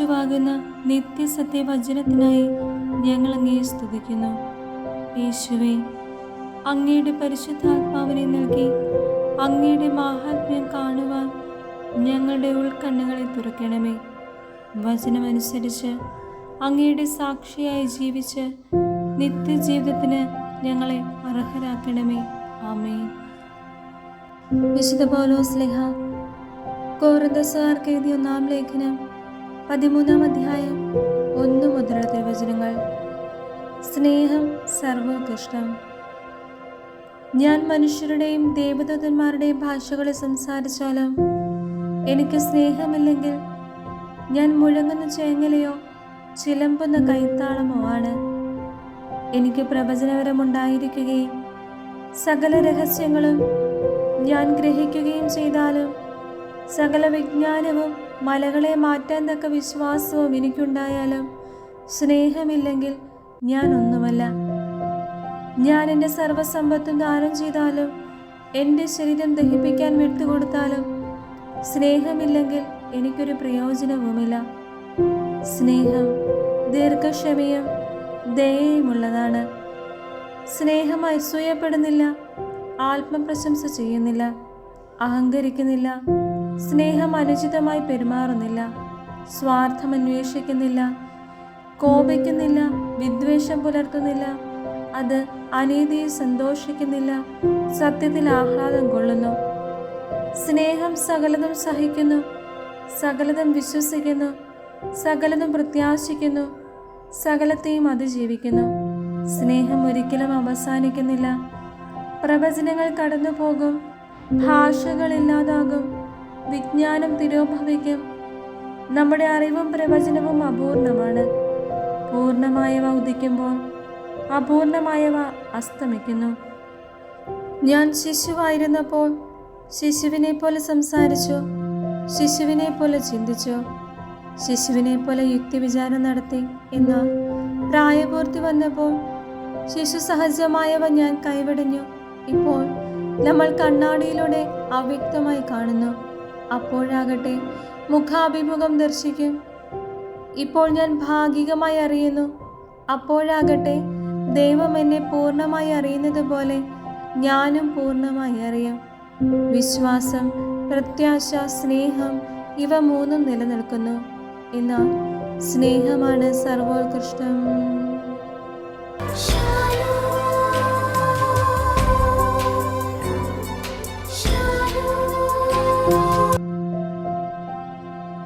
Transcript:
രാജാവാകുന്ന നിത്യസത്യവചനത്തിനായി ഞങ്ങൾ അങ്ങയെ സ്തുതിക്കുന്നു. യേശുവേ, അങ്ങയുടെ പരിശുദ്ധാത്മാവിനെ നൽകി അങ്ങയുടെ മാഹാത്മ്യം കാണുവാൻ ഞങ്ങളുടെ ഉൾക്കണ്ണുകളെ തുറക്കണമേ. വചനമനുസരിച്ച് അങ്ങയുടെ സാക്ഷിയായി ജീവിച്ച് നിത്യജീവിതത്തിന് ഞങ്ങളെ അർഹരാക്കണമേ. ആമേൻ. വിശുദ്ധ പൗലോസ് ശ്ലീഹ കൊരിന്ത്യർക്കെഴുതിയ എഴുതിയ 1-ാം ലേഖനം 13-ാം അധ്യായം 1 മുതലുള്ള തിരുവചനങ്ങൾ. സ്നേഹം സർവോത്കൃഷ്ടം. ഞാൻ മനുഷ്യരുടെയും ദേവദൂതന്മാരുടെയും ഭാഷകളെ സംസാരിച്ചാലും എനിക്ക് സ്നേഹമില്ലെങ്കിൽ ഞാൻ മുഴങ്ങുന്ന ചേങ്ങലയോ ചിലമ്പുന്ന കൈത്താളമോ ആണ്. എനിക്ക് പ്രവചനപരമുണ്ടായിരിക്കുകയും സകല രഹസ്യങ്ങളും ഞാൻ ഗ്രഹിക്കുകയും ചെയ്താലും സകല വിജ്ഞാനവും മലകളെ മാറ്റാൻ തക്ക വിശ്വാസവും എനിക്കുണ്ടായാലും സ്നേഹമില്ലെങ്കിൽ ഞാൻ ഒന്നുമല്ല. ഞാൻ എൻ്റെ സർവ്വസമ്പത്തും ദാനം ചെയ്താലും എൻ്റെ ശരീരം ദഹിപ്പിക്കാൻ വിട്ടുകൊടുത്താലും സ്നേഹമില്ലെങ്കിൽ എനിക്കൊരു പ്രയോജനവുമില്ല. സ്നേഹം ദീർഘക്ഷമയും ദയയുമുള്ളതാണ്. സ്നേഹം അസൂയപ്പെടുന്നില്ല, ആത്മപ്രശംസ ചെയ്യുന്നില്ല, അഹങ്കരിക്കുന്നില്ല. സ്നേഹം അനുചിതമായി പെരുമാറുന്നില്ല, സ്വാർത്ഥം അന്വേഷിക്കുന്നില്ല, കോപിക്കുന്നില്ല, വിദ്വേഷം പുലർത്തുന്നില്ല. അത് അനീതിയിൽ സന്തോഷിക്കുന്നില്ല, സത്യത്തിൽ ആഹ്ലാദം കൊള്ളുന്നു. സ്നേഹം സകലതും സഹിക്കുന്നു, സകലതും വിശ്വസിക്കുന്നു, സകലതും പ്രത്യാശിക്കുന്നു, സകലത്തെയും അതിജീവിക്കുന്നു. സ്നേഹം ഒരിക്കലും അവസാനിക്കുന്നില്ല. പ്രവചനങ്ങൾ കടന്നു പോകും, ഭാഷകൾ ഇല്ലാതാകും, വിജ്ഞാനം തിരോഭവിക്കും. നമ്മുടെ അറിവും പ്രവചനവും അപൂർണമാണ്. പൂർണ്ണമായവ ഉദിക്കുമ്പോൾ അപൂർണമായവ അസ്തമിക്കുന്നു. ഞാൻ ശിശുവായിരുന്നപ്പോൾ ശിശുവിനെ പോലെ സംസാരിച്ചു, ശിശുവിനെ പോലെ ചിന്തിച്ചു, ശിശുവിനെ പോലെ യുക്തിവിചാരം നടത്തി. എന്നാൽ പ്രായപൂർത്തി വന്നപ്പോൾ ശിശു സഹജമായവ ഞാൻ കൈവെടിഞ്ഞു. ഇപ്പോൾ നമ്മൾ കണ്ണാടിയിലൂടെ അവ്യക്തമായി കാണുന്നു, അപ്പോഴാകട്ടെ മുഖാഭിമുഖം ദർശിക്കും. ഇപ്പോൾ ഞാൻ ഭാഗികമായി അറിയുന്നു, അപ്പോഴാകട്ടെ ദൈവം എന്നെ പൂർണ്ണമായി അറിയുന്നത് പോലെ ഞാനും പൂർണ്ണമായി അറിയും. വിശ്വാസം, പ്രത്യാശ, സ്നേഹം ഇവ മൂന്നും നിലനിൽക്കുന്നു. എന്നാൽ സ്നേഹമാണ് സർവോത്കൃഷ്ടം.